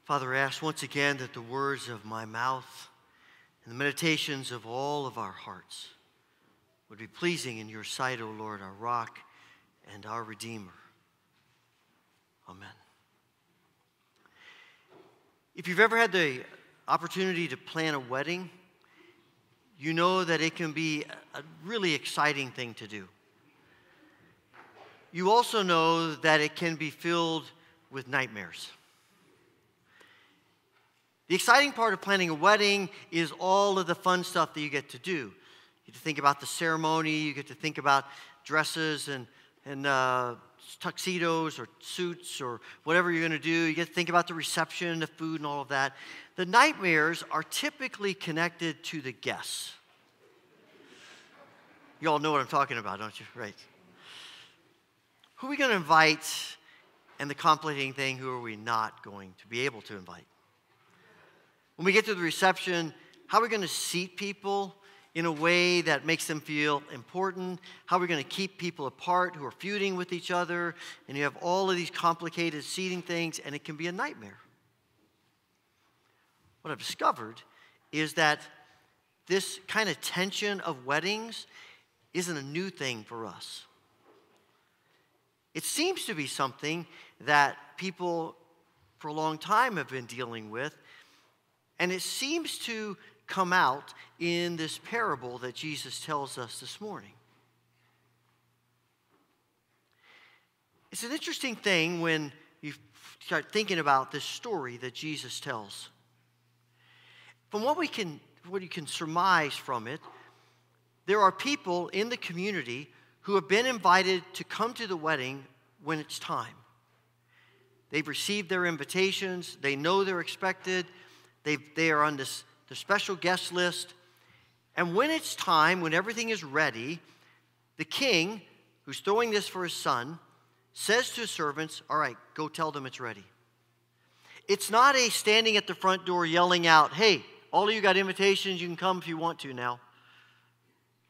Father, I ask once again that the words of my mouth and the meditations of all of our hearts would be pleasing in your sight, O Lord, our rock and our Redeemer. Amen. If you've ever had the opportunity to plan a wedding, you know that it can be a really exciting thing to do. You also know that it can be filled with nightmares. The exciting part of planning a wedding is all of the fun stuff that you get to do. You get to think about the ceremony, you get to think about dresses and tuxedos or suits or whatever you're going to do. You get to think about the reception, the food, and all of that. The nightmares are typically connected to the guests. You all know what I'm talking about, don't you? Right. Who are we going to invite? And the complicating thing, who are we not going to be able to invite? When we get to the reception, how are we going to seat people in a way that makes them feel important? How are we going to keep people apart who are feuding with each other? And you have all of these complicated seating things, and it can be a nightmare. What I've discovered is that this kind of tension of weddings isn't a new thing for us. It seems to be something that people for a long time have been dealing with. And it seems to come out in this parable that Jesus tells us this morning. It's an interesting thing when you start thinking about this story that Jesus tells. From what you can surmise from it, there are people in the community who have been invited to come to the wedding when it's time. They've received their invitations. They know they're expected. They are on the special guest list. And when it's time, when everything is ready, the king, who's throwing this for his son, says to his servants, all right, go tell them it's ready. It's not a standing at the front door yelling out, hey, all of you got invitations, you can come if you want to now.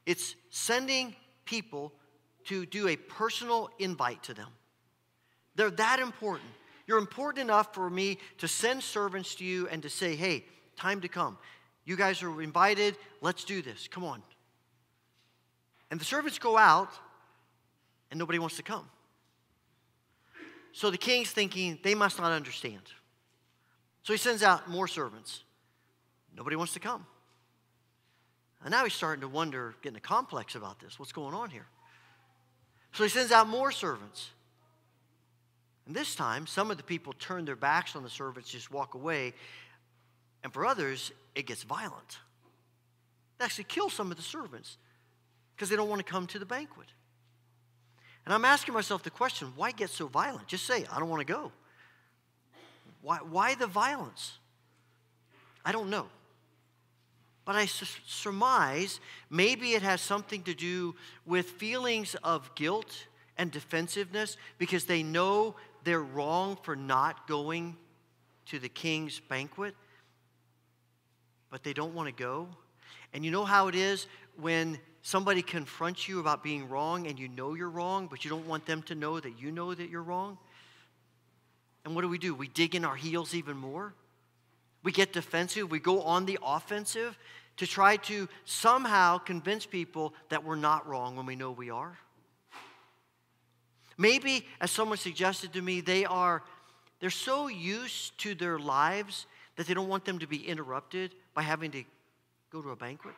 It's sending people to do a personal invite to them. They're that important. You're important enough for me to send servants to you and to say, hey, time to come. You guys are invited. Let's do this. Come on. And the servants go out, and nobody wants to come. So the king's thinking, they must not understand. So he sends out more servants. Nobody wants to come. And now he's starting to wonder, getting a complex about this. What's going on here? So he sends out more servants. And this time, some of the people turn their backs on the servants, just walk away. And for others, it gets violent. They actually kill some of the servants because they don't want to come to the banquet. And I'm asking myself the question, why get so violent? Just say, I don't want to go. Why the violence? I don't know. But I surmise maybe it has something to do with feelings of guilt and defensiveness because they know they're wrong for not going to the king's banquet, but they don't want to go. And you know how it is when somebody confronts you about being wrong and you know you're wrong, but you don't want them to know that you know that you're wrong? And what do? We dig in our heels even more. We get defensive. We go on the offensive to try to somehow convince people that we're not wrong when we know we are. Maybe, as someone suggested to me, they're so used to their lives that they don't want them to be interrupted by having to go to a banquet.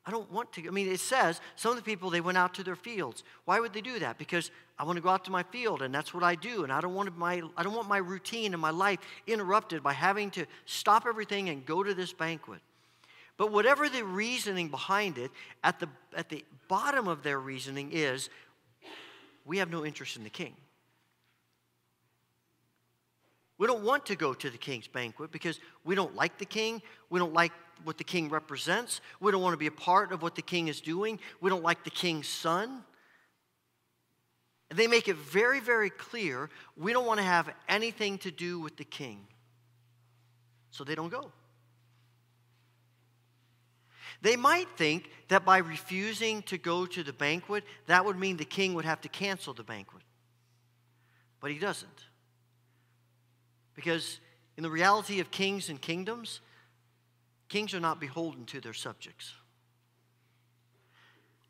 I don't want to. I mean, it says some of the people, they went out to their fields. Why would they do that? Because I want to go out to my field, and that's what I do. And I don't want my routine and my life interrupted by having to stop everything and go to this banquet. But whatever the reasoning behind it, at the bottom of their reasoning is, we have no interest in the king. We don't want to go to the king's banquet because we don't like the king. We don't like what the king represents. We don't want to be a part of what the king is doing. We don't like the king's son. And they make it very, very clear we don't want to have anything to do with the king. So they don't go. They might think that by refusing to go to the banquet, that would mean the king would have to cancel the banquet. But he doesn't. Because in the reality of kings and kingdoms, kings are not beholden to their subjects.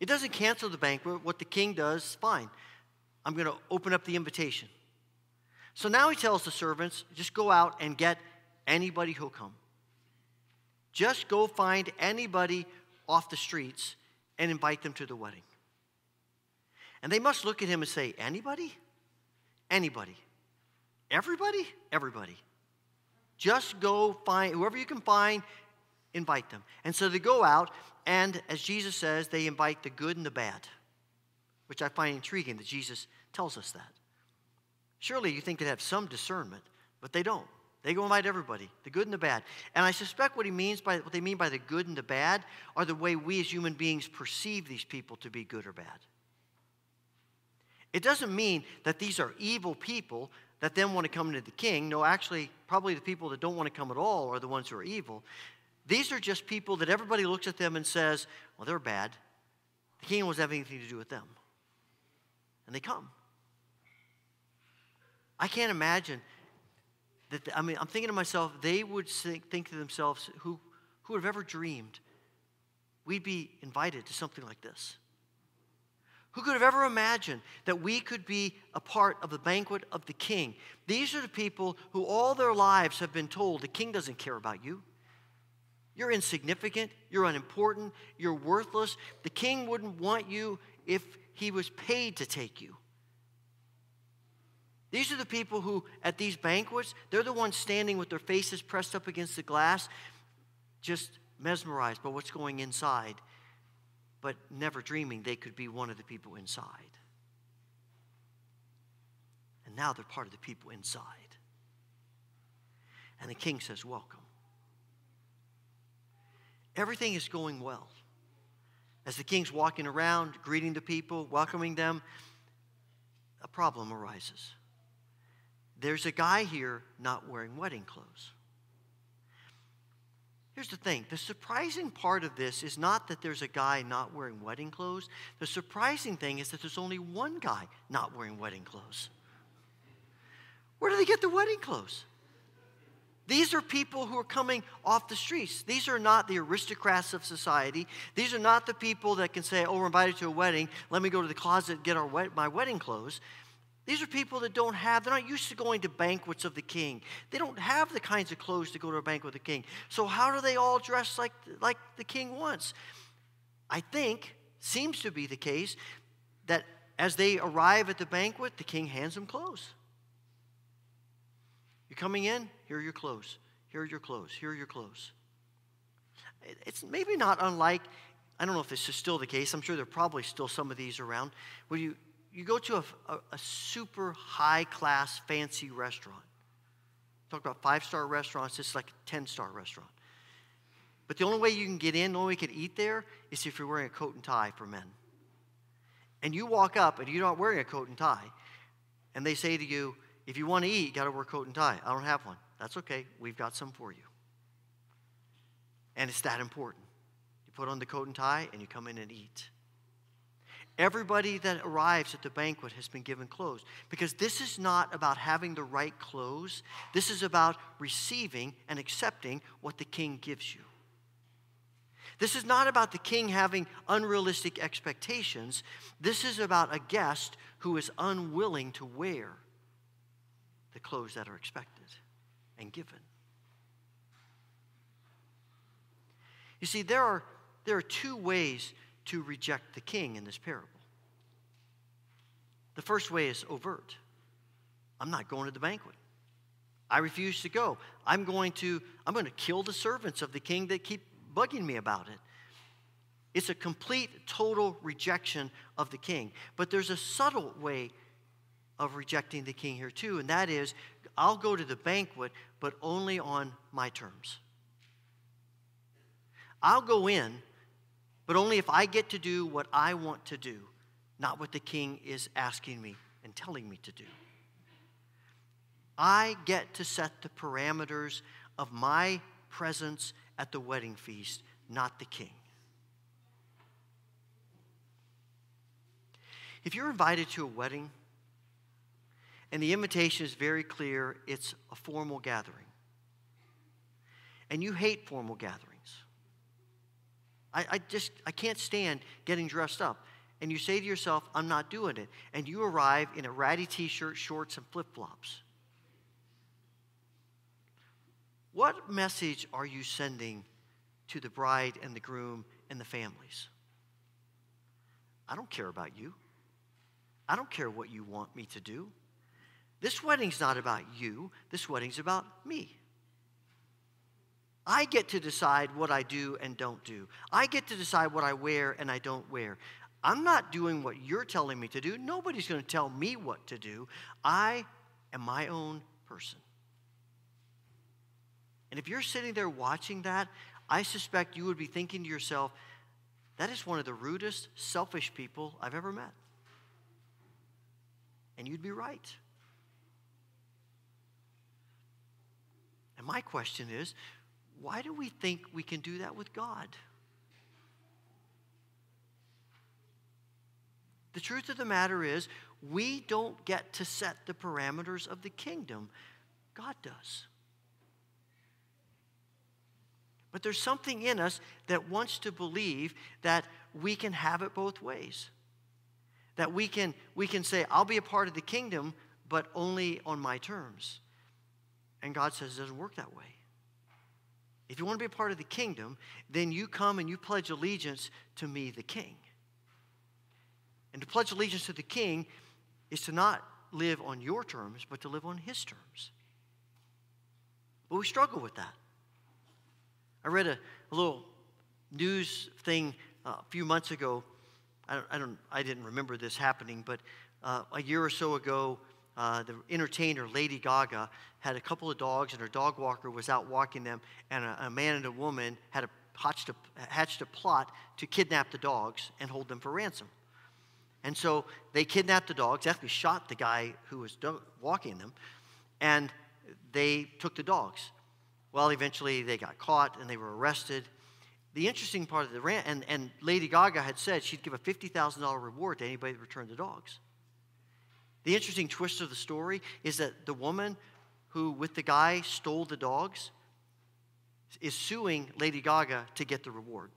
It doesn't cancel the banquet. What the king does, fine. I'm going to open up the invitation. So now he tells the servants, just go out and get anybody who'll come. Just go find anybody off the streets and invite them to the wedding. And they must look at him and say, anybody? Anybody. Everybody? Everybody. Just go find, whoever you can find, invite them. And so they go out, and as Jesus says, they invite the good and the bad, which I find intriguing that Jesus tells us that. Surely you think they'd have some discernment, but they don't. They go invite everybody, the good and the bad. And I suspect what they mean by the good and the bad are the way we as human beings perceive these people to be good or bad. It doesn't mean that these are evil people that then want to come to the king. No, actually, probably the people that don't want to come at all are the ones who are evil. These are just people that everybody looks at them and says, well, they're bad. The king doesn't have anything to do with them. And they come. I can't imagine that, I'm thinking to myself, they would think to themselves, who would have ever dreamed we'd be invited to something like this? Who could have ever imagined that we could be a part of the banquet of the king? These are the people who all their lives have been told the king doesn't care about you. You're insignificant. You're unimportant. You're worthless. The king wouldn't want you if he was paid to take you. These are the people who, at these banquets, they're the ones standing with their faces pressed up against the glass, just mesmerized by what's going inside, but never dreaming they could be one of the people inside. And now they're part of the people inside. And the king says, welcome. Everything is going well. As the king's walking around, greeting the people, welcoming them, a problem arises. There's a guy here not wearing wedding clothes. Here's the thing. The surprising part of this is not that there's a guy not wearing wedding clothes. The surprising thing is that there's only one guy not wearing wedding clothes. Where do they get the wedding clothes? These are people who are coming off the streets. These are not the aristocrats of society. These are not the people that can say, oh, we're invited to a wedding. Let me go to the closet and get my wedding clothes. These are people that they're not used to going to banquets of the king. They don't have the kinds of clothes to go to a banquet of the king. So how do they all dress like the king wants? I think, seems to be the case, that as they arrive at the banquet, the king hands them clothes. You're coming in, here are your clothes. Here are your clothes. Here are your clothes. It's maybe not unlike, I don't know if this is still the case. I'm sure there are probably still some of these around, where you go to a super high-class, fancy restaurant. Talk about 5-star restaurants, it's like a 10-star restaurant. But the only way you can get in, the only way you can eat there, is if you're wearing a coat and tie for men. And you walk up, and you're not wearing a coat and tie, and they say to you, if you want to eat, you got to wear a coat and tie. I don't have one. That's okay. We've got some for you. And it's that important. You put on the coat and tie, and you come in and eat. Everybody that arrives at the banquet has been given clothes, because this is not about having the right clothes. This is about receiving and accepting what the king gives you. This is not about the king having unrealistic expectations. This is about a guest who is unwilling to wear the clothes that are expected and given. You see, there are two ways to reject the king in this parable. The first way is overt. I'm not going to the banquet. I refuse to go. I'm going to kill the servants of the king that keep bugging me about it. It's a complete, total rejection of the king. But there's a subtle way of rejecting the king here too, and that is, I'll go to the banquet, but only on my terms. I'll go in, but only if I get to do what I want to do, not what the king is asking me and telling me to do. I get to set the parameters of my presence at the wedding feast, not the king. If you're invited to a wedding And the invitation is very clear. It's a formal gathering. And you hate formal gatherings. I can't stand getting dressed up. And you say to yourself, I'm not doing it. And you arrive in a ratty t-shirt, shorts, and flip-flops. What message are you sending to the bride and the groom and the families? I don't care about you. I don't care what you want me to do. This wedding's not about you. This wedding's about me. I get to decide what I do and don't do. I get to decide what I wear and I don't wear. I'm not doing what you're telling me to do. Nobody's going to tell me what to do. I am my own person. And if you're sitting there watching that, I suspect you would be thinking to yourself, that is one of the rudest, selfish people I've ever met. And you'd be right. And my question is, why do we think we can do that with God? The truth of the matter is, we don't get to set the parameters of the kingdom. God does. But there's something in us that wants to believe that we can have it both ways. That we can say, I'll be a part of the kingdom, but only on my terms. And God says it doesn't work that way. If you want to be a part of the kingdom, then you come and you pledge allegiance to me, the king. And to pledge allegiance to the king is to not live on your terms, but to live on his terms. But we struggle with that. I read a little news thing a few months ago. I didn't remember this happening, but a year or so ago, the entertainer Lady Gaga had a couple of dogs, and her dog walker was out walking them, and a man and a woman had hatched a plot to kidnap the dogs and hold them for ransom. And so they kidnapped the dogs, actually shot the guy who was walking them, and they took the dogs. Well, eventually they got caught and they were arrested. The interesting part of the and Lady Gaga had said she'd give a $50,000 reward to anybody that returned the dogs. The interesting twist of the story is that the woman who, with the guy, stole the dogs is suing Lady Gaga to get the reward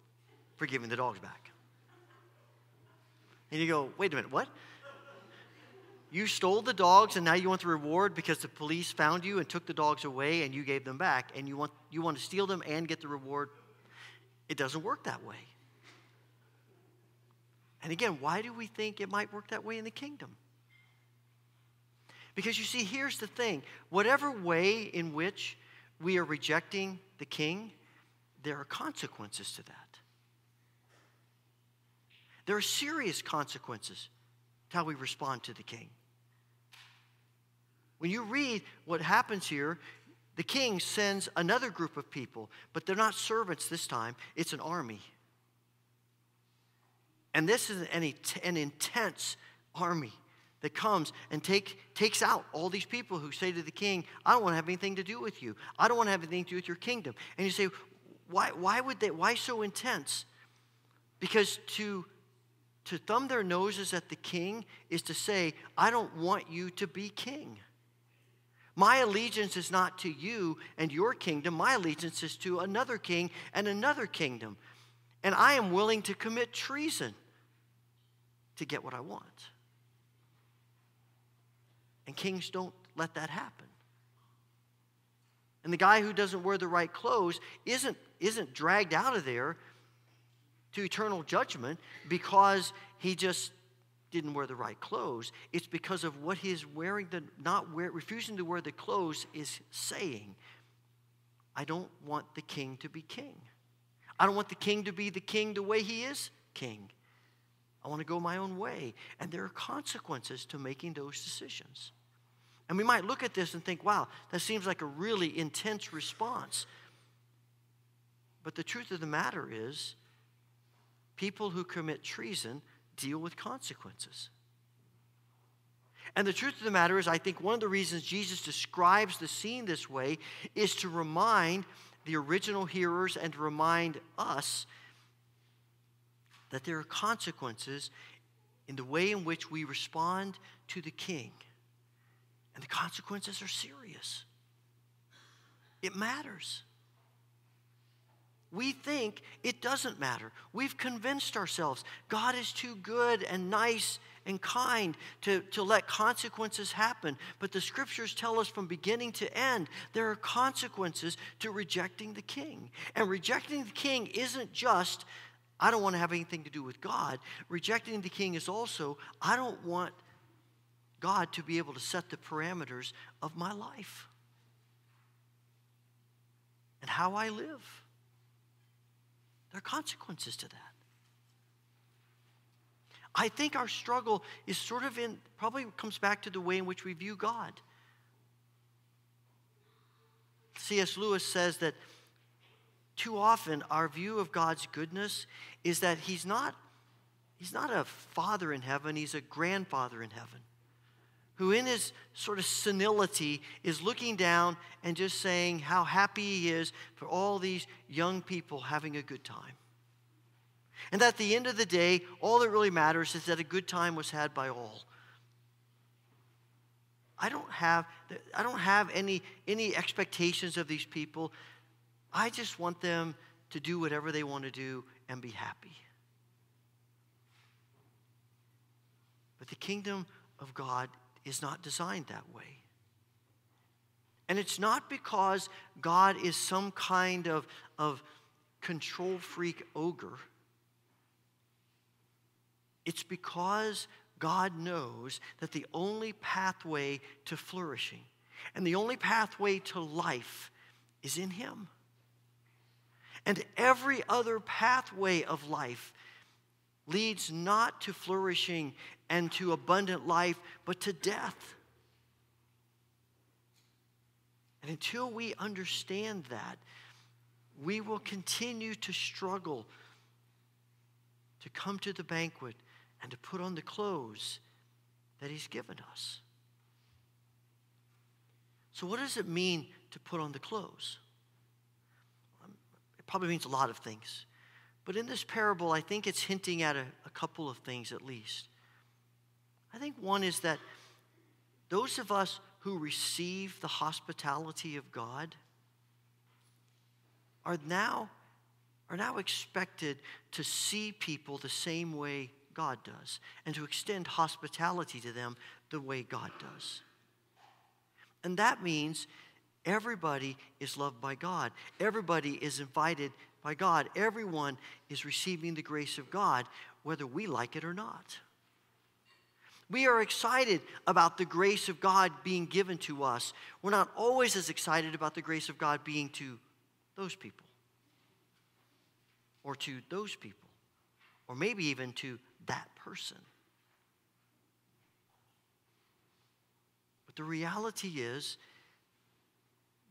for giving the dogs back. And you go, wait a minute, what? You stole the dogs and now you want the reward because the police found you and took the dogs away and you gave them back, and you want to steal them and get the reward? It doesn't work that way. And again, why do we think it might work that way in the kingdom? Because you see, here's the thing. Whatever way in which we are rejecting the king, there are consequences to that. There are serious consequences to how we respond to the king. When you read what happens here, the king sends another group of people, but they're not servants this time. It's an army. And this is an intense army that comes and takes out all these people who say to the king, I don't want to have anything to do with you. I don't want to have anything to do with your kingdom. And you say, why so intense? Because to thumb their noses at the king is to say, I don't want you to be king. My allegiance is not to you and your kingdom. My allegiance is to another king and another kingdom. And I am willing to commit treason to get what I want. And kings don't let that happen. And the guy who doesn't wear the right clothes isn't dragged out of there to eternal judgment because he just didn't wear the right clothes. It's because of what his refusing to wear the clothes is saying. I don't want the king to be king. I don't want the king to be the king the way he is king. I want to go my own way. And there are consequences to making those decisions. And we might look at this and think, wow, that seems like a really intense response. But the truth of the matter is, people who commit treason deal with consequences. And the truth of the matter is, I think one of the reasons Jesus describes the scene this way is to remind the original hearers and to remind us that there are consequences in the way in which we respond to the king And the consequences are serious. It matters. We think it doesn't matter. We've convinced ourselves God is too good and nice and kind to let consequences happen. But the scriptures tell us from beginning to end, there are consequences to rejecting the king. And rejecting the king isn't just, I don't want to have anything to do with God. Rejecting the king is also, I don't want God to be able to set the parameters of my life and how I live. There are consequences to that. I think our struggle is sort of probably comes back to the way in which we view God. C.S. Lewis says that too often our view of God's goodness is that he's not a father in heaven, he's a grandfather in heaven, who in his sort of senility is looking down and just saying how happy he is for all these young people having a good time. And that at the end of the day, all that really matters is that a good time was had by all. I don't have any expectations of these people. I just want them to do whatever they want to do and be happy. But the kingdom of God is not designed that way. And it's not because God is some kind of control freak ogre. It's because God knows that the only pathway to flourishing and the only pathway to life is in Him. And every other pathway of life leads not to flourishing and to abundant life, but to death. And until we understand that, we will continue to struggle to come to the banquet and to put on the clothes that He's given us. So what does it mean to put on the clothes? It probably means a lot of things. But in this parable, I think it's hinting at a couple of things at least. I think one is that those of us who receive the hospitality of God are now expected to see people the same way God does and to extend hospitality to them the way God does. And that means everybody is loved by God. Everybody is invited by God. Everyone is receiving the grace of God, whether we like it or not. We are excited about the grace of God being given to us. We're not always as excited about the grace of God being to those people, or to those people, or maybe even to that person. But the reality is,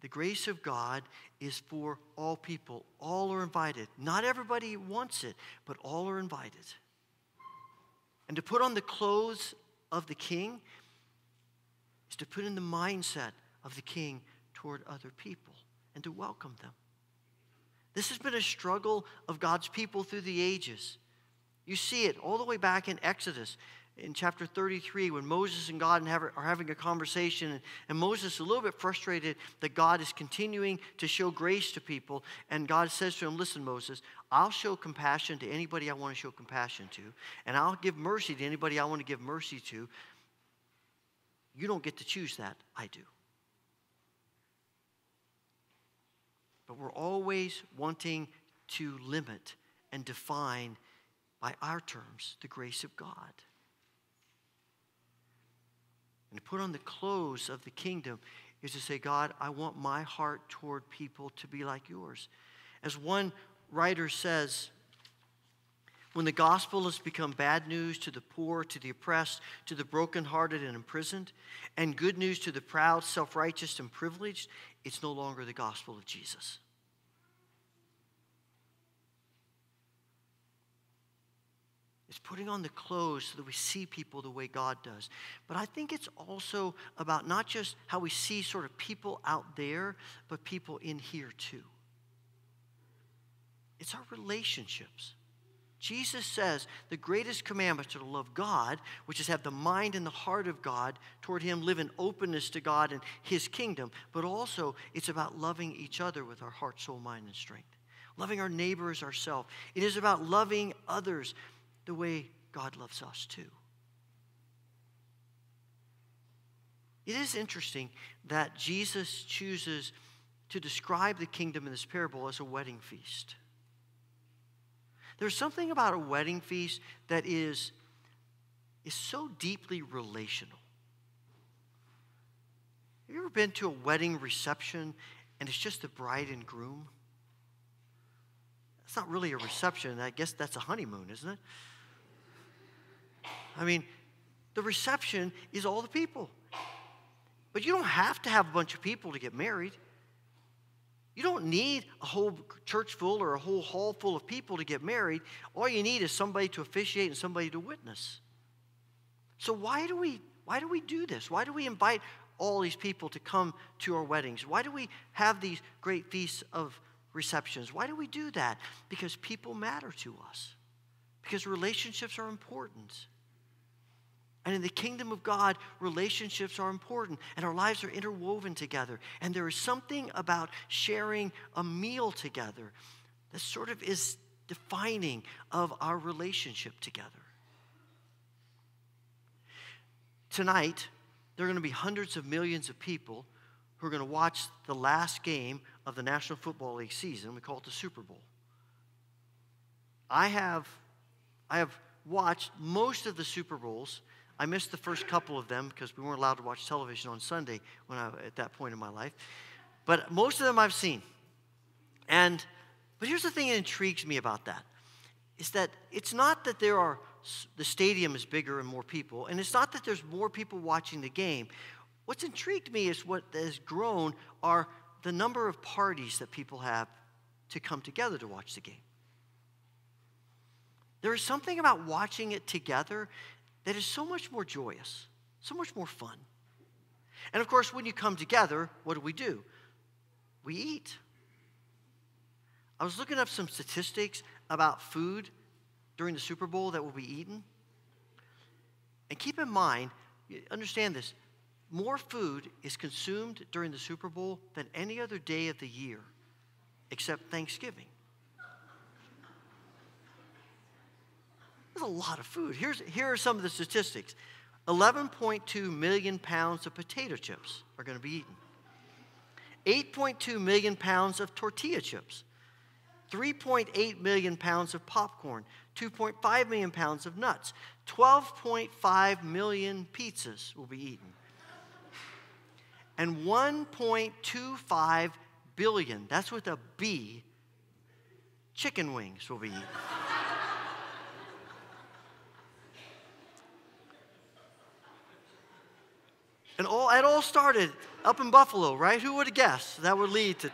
the grace of God is for all people. All are invited. Not everybody wants it, but all are invited. And to put on the clothes of the king is to put in the mindset of the king toward other people and to welcome them. This has been a struggle of God's people through the ages. You see it all the way back in Exodus in chapter 33 when Moses and God are having a conversation, and Moses is a little bit frustrated that God is continuing to show grace to people, and God says to him, listen, Moses, I'll show compassion to anybody I want to show compassion to, and I'll give mercy to anybody I want to give mercy to. You don't get to choose that, I do. But we're always wanting to limit and define by our terms the grace of God. And to put on the clothes of the kingdom is to say, God, I want my heart toward people to be like yours. As one writer says, when the gospel has become bad news to the poor, to the oppressed, to the brokenhearted and imprisoned, and good news to the proud, self-righteous, and privileged, it's no longer the gospel of Jesus. It's putting on the clothes so that we see people the way God does. But I think it's also about not just how we see sort of people out there, but people in here too. It's our relationships. Jesus says the greatest commandments are to love God, which is have the mind and the heart of God toward him, live in openness to God and his kingdom. But also, it's about loving each other with our heart, soul, mind, and strength. Loving our neighbor as ourselves. It is about loving others the way God loves us too. It is interesting that Jesus chooses to describe the kingdom in this parable as a wedding feast. There's something about a wedding feast that is so deeply relational. Have you ever been to a wedding reception and it's just the bride and groom? It's not really a reception. I guess that's a honeymoon, isn't it? I mean, the reception is all the people. But you don't have to have a bunch of people to get married. You don't need a whole church full or a whole hall full of people to get married. All you need is somebody to officiate and somebody to witness. So why do we do this? Why do we invite all these people to come to our weddings? Why do we have these great feasts of receptions? Why do we do that? Because people matter to us. Because relationships are important. And in the kingdom of God, relationships are important, and our lives are interwoven together. And there is something about sharing a meal together that sort of is defining of our relationship together. Tonight, there are going to be hundreds of millions of people who are going to watch the last game of the National Football League season. We call it the Super Bowl. I have watched most of the Super Bowls. I missed the first couple of them because we weren't allowed to watch television on Sunday at that point in my life. But most of them I've seen. But here's the thing that intrigues me about that, is that it's not that the stadium is bigger and more people, and it's not that there's more people watching the game. What's intrigued me is what has grown are the number of parties that people have to come together to watch the game. There is something about watching it together that is so much more joyous, so much more fun. And of course, when you come together, what do? We eat. I was looking up some statistics about food during the Super Bowl that will be eaten. And keep in mind, understand this, more food is consumed during the Super Bowl than any other day of the year except Thanksgiving. There's a lot of food. Here are some of the statistics. 11.2 million pounds of potato chips are going to be eaten. 8.2 million pounds of tortilla chips. 3.8 million pounds of popcorn. 2.5 million pounds of nuts. 12.5 million pizzas will be eaten. And 1.25 billion, that's with a B, chicken wings will be eaten. And it all started up in Buffalo, right? Who would have guessed that would lead to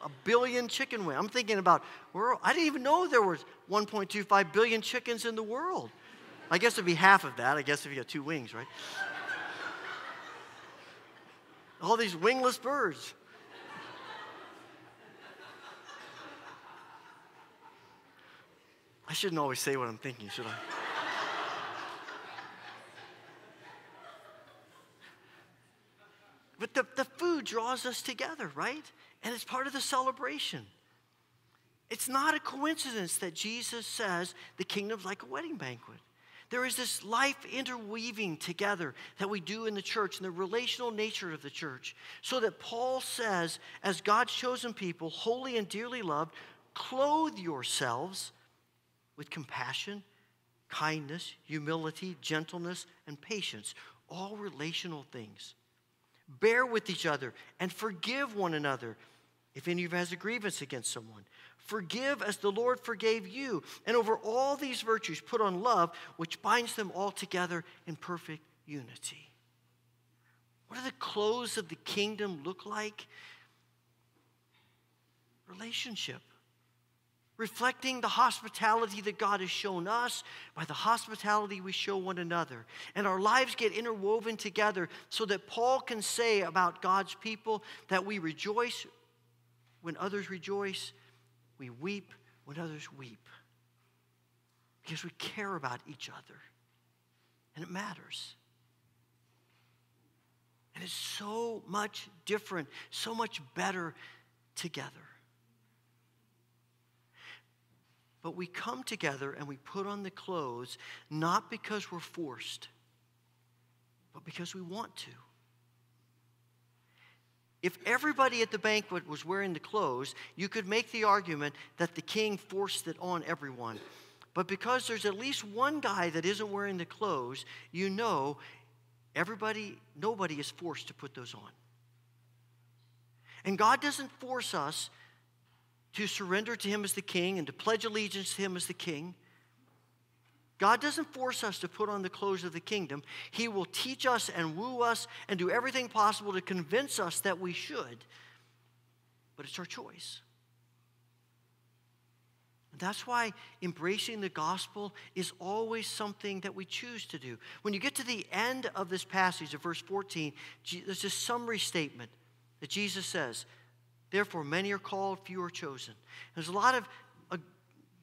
1 billion chicken wings? I'm thinking about, I didn't even know there was 1.25 billion chickens in the world. I guess it'd be half of that, I guess, if you got 2 wings, right? All these wingless birds. I shouldn't always say what I'm thinking, should I? But the food draws us together, right? And it's part of the celebration. It's not a coincidence that Jesus says the kingdom's like a wedding banquet. There is this life interweaving together that we do in the church and the relational nature of the church. So that Paul says, as God's chosen people, holy and dearly loved, clothe yourselves with compassion, kindness, humility, gentleness, and patience. All relational things. Bear with each other and forgive one another if any of you has a grievance against someone. Forgive as the Lord forgave you. And over all these virtues, put on love, which binds them all together in perfect unity. What do the clothes of the kingdom look like? Relationship. Reflecting the hospitality that God has shown us by the hospitality we show one another. And our lives get interwoven together so that Paul can say about God's people that we rejoice when others rejoice, we weep when others weep. because we care about each other. And it matters. And it's so much different, so much better together. But we come together and we put on the clothes not because we're forced, but because we want to. If everybody at the banquet was wearing the clothes, you could make the argument that the king forced it on everyone. But because there's at least one guy that isn't wearing the clothes, you know nobody is forced to put those on. And God doesn't force us to surrender to him as the king and to pledge allegiance to him as the king. God doesn't force us to put on the clothes of the kingdom. He will teach us and woo us and do everything possible to convince us that we should. But it's our choice. And that's why embracing the gospel is always something that we choose to do. When you get to the end of this passage of verse 14, there's this summary statement that Jesus says, therefore many are called, few are chosen. There's a lot of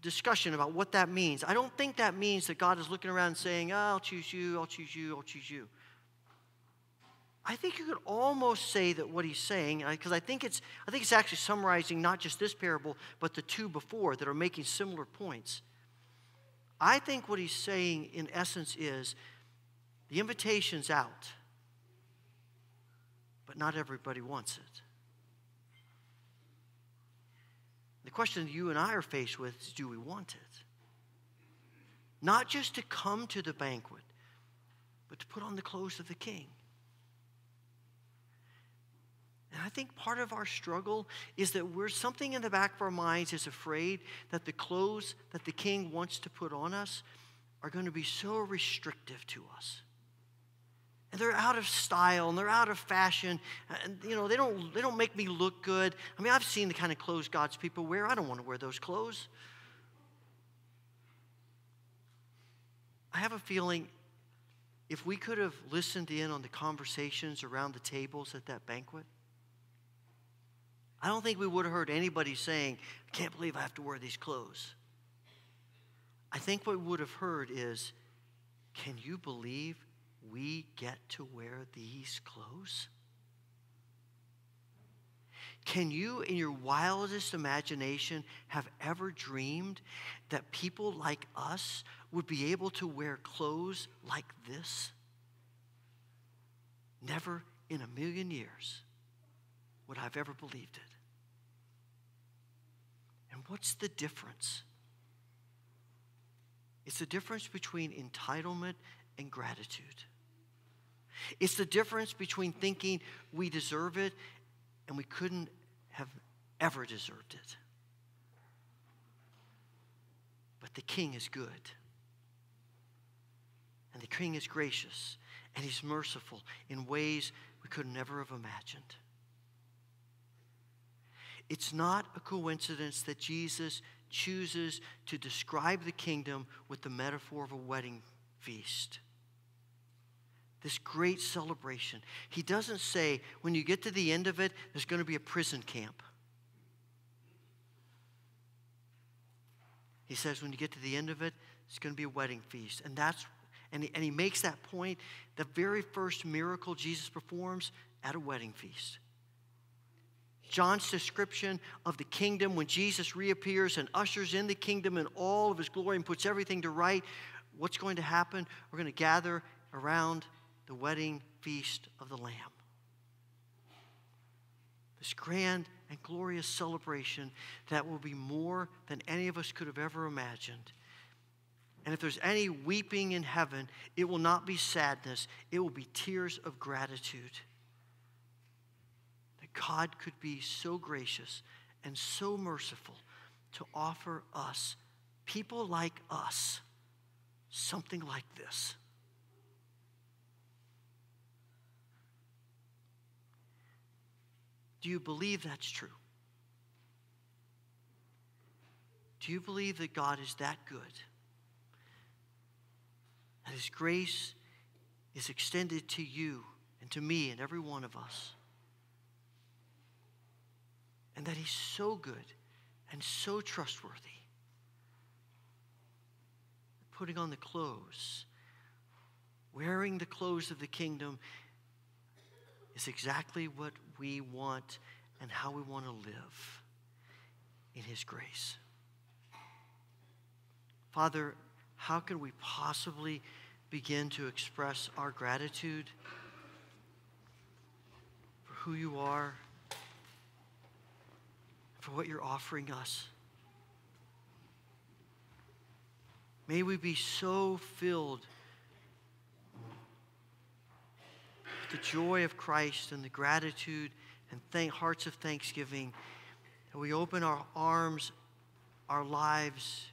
discussion about what that means. I don't think that means that God is looking around and saying, I'll choose you, I'll choose you, I'll choose you. I think you could almost say that what he's saying, because I think it's actually summarizing not just this parable, but the two before that are making similar points. I think what he's saying in essence is the invitation's out, but not everybody wants it. The question you and I are faced with is, do we want it? Not just to come to the banquet, but to put on the clothes of the king. And I think part of our struggle is that something in the back of our minds is afraid that the clothes that the king wants to put on us are going to be so restrictive to us. And they're out of style and they're out of fashion. And they don't make me look good. I mean, I've seen the kind of clothes God's people wear. I don't want to wear those clothes. I have a feeling if we could have listened in on the conversations around the tables at that banquet, I don't think we would have heard anybody saying, I can't believe I have to wear these clothes. I think what we would have heard is, can you believe we get to wear these clothes? Can you, in your wildest imagination, have ever dreamed that people like us would be able to wear clothes like this? Never in a million years would I've ever believed it. And what's the difference? It's the difference between entitlement and gratitude. It's the difference between thinking we deserve it and we couldn't have ever deserved it. But the king is good. And the king is gracious. And he's merciful in ways we could never have imagined. It's not a coincidence that Jesus chooses to describe the kingdom with the metaphor of a wedding feast. This great celebration. He doesn't say, when you get to the end of it, there's going to be a prison camp. He says, when you get to the end of it, it's going to be a wedding feast. And he makes that point, the very first miracle Jesus performs at a wedding feast. John's description of the kingdom when Jesus reappears and ushers in the kingdom in all of his glory and puts everything to right, what's going to happen? We're going to gather around the wedding feast of the Lamb. This grand and glorious celebration that will be more than any of us could have ever imagined. And if there's any weeping in heaven, it will not be sadness. It will be tears of gratitude. That God could be so gracious and so merciful to offer us, people like us, something like this. Do you believe that's true? Do you believe that God is that good? That his grace is extended to you and to me and every one of us. And that he's so good and so trustworthy putting on the clothes. Wearing the clothes of the kingdom is exactly what we want and how we want to live in His grace. Father, how can we possibly begin to express our gratitude for who you are, for what you're offering us? May we be so filled with the joy of Christ and the gratitude and hearts of thanksgiving that we open our arms, our lives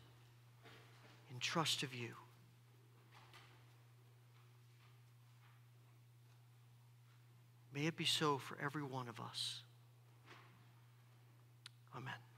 in trust of you. May it be so for every one of us. Amen.